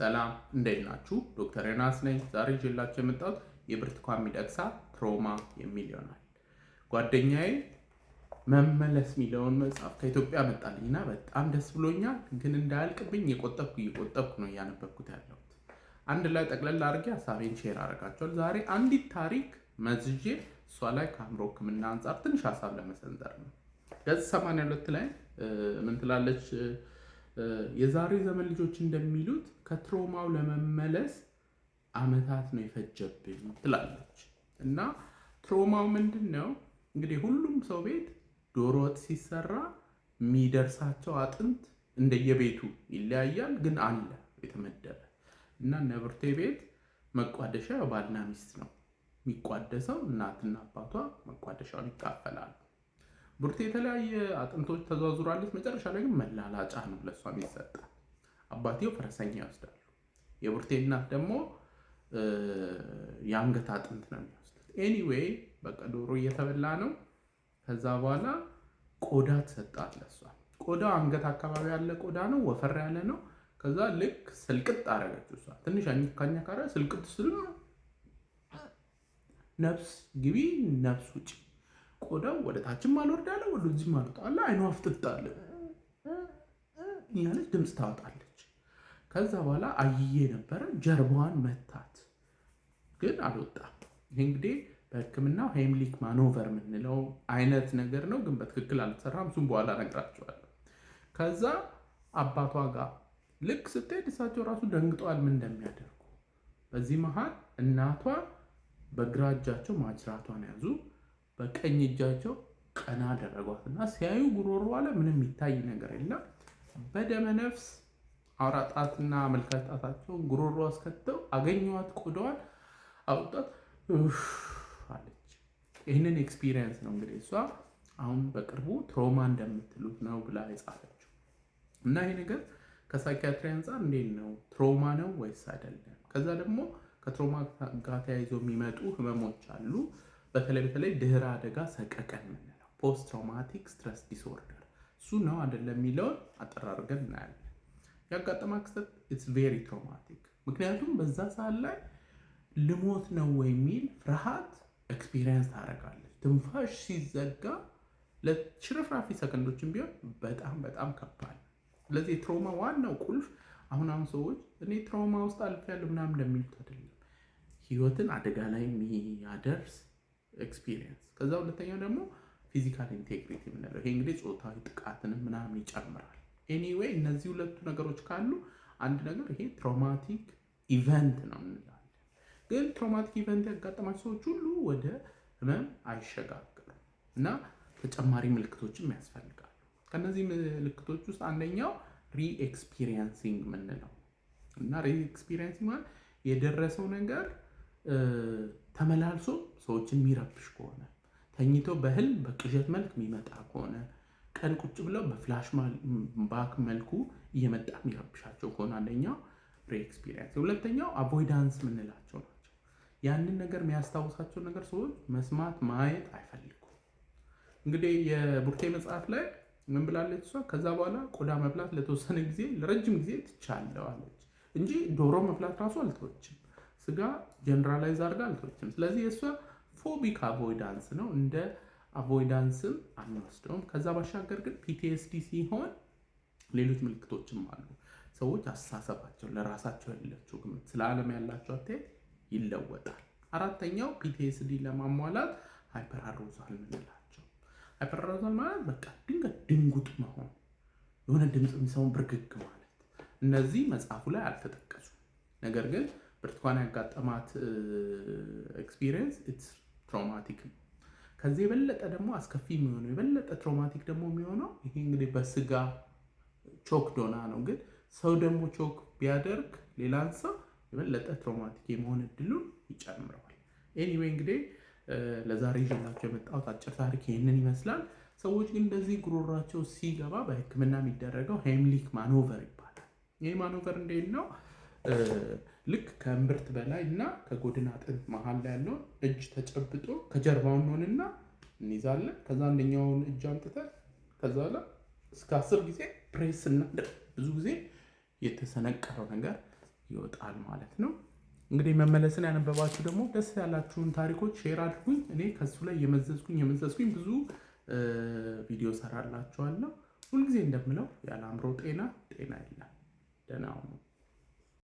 ሰላም እንዴት ናችሁ? ዶክተር ዮናስ ነኝ። ዛሬ ይዤላችሁ የመጣሁት የብርቱካን ሚደቅሳ ትሮማ የሚል ይሆናል። ጓደኛዬ መመለስ የሚለውን መጽሐፍ ከኢትዮጵያ መጣልኝና በጣም ደስ ብሎኛል። ግን እንዳያልቅብኝ እየቆጠብኩ ነው እያነበብኩት ያለሁት። አንድ ላይ ጠቅለል አድርጌ ሀሳቤን ሼር አደርጋቸዋል። ዛሬ አንዲት ታሪክ መዝዤ እሷ ላይ ከአእምሮ ሕክምና አንጻር ትንሽ ሀሳብ ለመሰንዘር ነው። ገጽ 82 ላይ ምን ትላለች? የዛሬ ዘመን ልጆች እንደሚሉት ከትሮማው ለመመለስ አመታት ነው የፈጀብኝ ትላለች። እና ትሮማው ምንድን ነው እንግዲህ ሁሉም ሰው ቤት ዶሮ ወጥ ሲሰራ የሚደርሳቸው አጥንት እንደየቤቱ ይለያያል፣ ግን አለ የተመደበ እና ነብርቴ ቤት መቋደሻ ባልና ሚስት ነው የሚቋደሰው። እናትና አባቷ መቋደሻውን ይካፈላሉ። ቡርቴ የተለያየ አጥንቶች ተዟዙራለች። መጨረሻ ላይ ግን መላላጫ ነው ለእሷ የሚሰጣ። አባቴው ፈረሰኛ ይወስዳሉ። የቡርቴ እናት ደግሞ የአንገት አጥንት ነው የሚወስዱት። ኤኒዌይ በቃ ዶሮ እየተበላ ነው። ከዛ በኋላ ቆዳ ትሰጣት ለእሷ። ቆዳው አንገት አካባቢ ያለ ቆዳ ነው፣ ወፈር ያለ ነው። ከዛ ልክ ስልቅጥ አረገችው እሷ። ትንሽ ከኛ ካረ ስልቅጥ ስል ነፍስ ግቢ ነፍስ ውጭ። ቆዳው ወደ ታችም አልወርዳለ ወደ እዚህም አልወጣለ። አይኗ አፍጥጣለ ያለች ድምፅ ታወጣለች። ከዛ በኋላ አየዬ ነበረ ጀርባዋን መታት፣ ግን አልወጣም። ይህ እንግዲህ በሕክምናው ሄምሊክ ማኖቨር የምንለው አይነት ነገር ነው፣ ግን በትክክል አልተሰራም። እሱም በኋላ እነግራቸዋለሁ። ከዛ አባቷ ጋር ልክ ስትሄድ እሳቸው ራሱ ደንግጠዋል ምን እንደሚያደርጉ። በዚህ መሀል እናቷ በግራ እጃቸው ማጅራቷን ያዙ፣ በቀኝ እጃቸው ቀና አደረጓት እና ሲያዩ ጉሮሮዋ ላይ ምንም የሚታይ ነገር የለም። በደመ ነፍስ አውራ ጣትና አመልካች ጣታቸውን ጉሮሮ አስከተው አገኘዋት፣ ቆዳዋን አውጣት አለች። ይህንን ኤክስፒሪየንስ ነው እንግዲህ እሷ አሁን በቅርቡ ትሮማ እንደምትሉት ነው ብላ የጻፈችው። እና ይሄ ነገር ከሳይኪያትሪ አንጻር እንዴት ነው ትሮማ ነው ወይስ አይደለም? ከዛ ደግሞ ከትሮማ ጋር ተያይዞ የሚመጡ ህመሞች አሉ። በተለይ ድህረ አደጋ ሰቀቀን የምንለው ፖስት ትራውማቲክ ስትረስ ዲስኦርደር እሱ ነው አይደለም የሚለውን አጠር አድርገን እናያለን። ያጋጠማ ክስተት ኢትስ ቬሪ ትራውማቲክ። ምክንያቱም በዛ ሰዓት ላይ ልሞት ነው ወይ የሚል ፍርሃት ኤክስፒሪየንስ ታደርጋለች። ትንፋሽ ሲዘጋ ለሽርፍራፊ ሰከንዶችን ቢሆን በጣም በጣም ከባድ። ስለዚህ የትራውማ ዋናው ቁልፍ አሁን ሰዎች እኔ ትራውማ ውስጥ አልፌያለሁ ምናምን እንደሚሉት አይደለም፣ ህይወትን አደጋ ላይ የሚያደርስ ኤክስፒሪየንስ። ከዛ ሁለተኛው ደግሞ ፊዚካል ኢንቴግሪቲ የምንለው ይሄ እንግዲህ ጾታዊ ጥቃትንም ምናምን ይጨምራል። ኤኒዌይ እነዚህ ሁለቱ ነገሮች ካሉ አንድ ነገር ይሄ ትራውማቲክ ኢቨንት ነው እንላለን። ግን ትራውማቲክ ኢቨንት ያጋጠማቸው ሰዎች ሁሉ ወደ ህመም አይሸጋገሩም እና ተጨማሪ ምልክቶችም ያስፈልጋሉ። ከነዚህ ምልክቶች ውስጥ አንደኛው ሪኤክስፒሪየንሲንግ የምንለው እና ሪኤክስፒሪየንሲንግ ማለት የደረሰው ነገር ተመላልሶ ሰዎችን የሚረብሽ ከሆነ፣ ተኝቶ በህልም በቅዠት መልክ የሚመጣ ከሆነ፣ ቀን ቁጭ ብለው በፍላሽ ባክ መልኩ እየመጣ የሚረብሻቸው ከሆነ አንደኛው ሪኤክስፒሪየንስ። ሁለተኛው አቮይዳንስ የምንላቸው ናቸው። ያንን ነገር የሚያስታውሳቸው ነገር ሰዎች መስማት ማየት አይፈልጉም። እንግዲህ የቡርቴ መጽሐፍ ላይ ምን ብላለች እሷ? ከዛ በኋላ ቆዳ መብላት ለተወሰነ ጊዜ ለረጅም ጊዜ ትቻለሁ አለች እንጂ ዶሮ መብላት ራሱ አልተወችም። ስጋ ጀነራላይዝ አድርጋ አልተወችም። ስለዚህ የእሷ ፎቢክ አቮይዳንስ ነው፣ እንደ አቮይዳንስም አንወስደውም። ከዛ ባሻገር ግን ፒቲኤስዲ ሲሆን ሌሎች ምልክቶችም አሉ። ሰዎች አስተሳሰባቸው ለራሳቸው ያላቸው ግምት፣ ስለ ዓለም ያላቸው አስተያየት ይለወጣል። አራተኛው ፒቲኤስዲ ለማሟላት ሃይፐር አሮዛል ምንላቸው። ሃይፐር አሮዛል ማለት በቃ ድንገት ድንጉጥ መሆን፣ የሆነ ድምፅ የሚሰማው ብርግግ ማለት። እነዚህ መጽሐፉ ላይ አልተጠቀሱም። ነገር ግን ብርቱካን ያጋጠማት ኤክስፒሪየንስ ኢትስ ትራውማቲክ ነው። ከዚህ የበለጠ ደግሞ አስከፊ የሚሆነው የበለጠ ትራውማቲክ ደግሞ የሚሆነው ይሄ እንግዲህ በስጋ ቾክ ዶና ነው። ግን ሰው ደግሞ ቾክ ቢያደርግ ሌላን ሰው የበለጠ ትራውማቲክ የመሆን እድሉን ይጨምረዋል። ኤኒዌይ እንግዲህ ለዛሬ ይዤላቸው የመጣሁት አጭር ታሪክ ይህንን ይመስላል። ሰዎች ግን እንደዚህ ጉሮሯቸው ሲገባ በሕክምና የሚደረገው ሄምሊክ ማኖቨር ይባላል። ይህ ማኖቨር እንዴት ነው? ልክ ከእምብርት በላይ እና ከጎድን አጥንት መሀል ላይ ያለውን እጅ ተጨብጦ ከጀርባው እንሆንና እንይዛለን። ከዛ አንደኛውን እጅ አምጥተን ከዛ ላይ እስከ 10 ጊዜ ፕሬስ እናደርግ። ብዙ ጊዜ የተሰነቀረው ነገር ይወጣል ማለት ነው። እንግዲህ መመለስን ያነበባችሁ ደግሞ ደስ ያላችሁን ታሪኮች ሼር አድርጉኝ። እኔ ከሱ ላይ የመዘዝኩኝ ብዙ ቪዲዮ ሰራላችኋለሁ። ሁልጊዜ እንደምለው ያለ አእምሮ ጤና የለም። ደህና ሁኑ።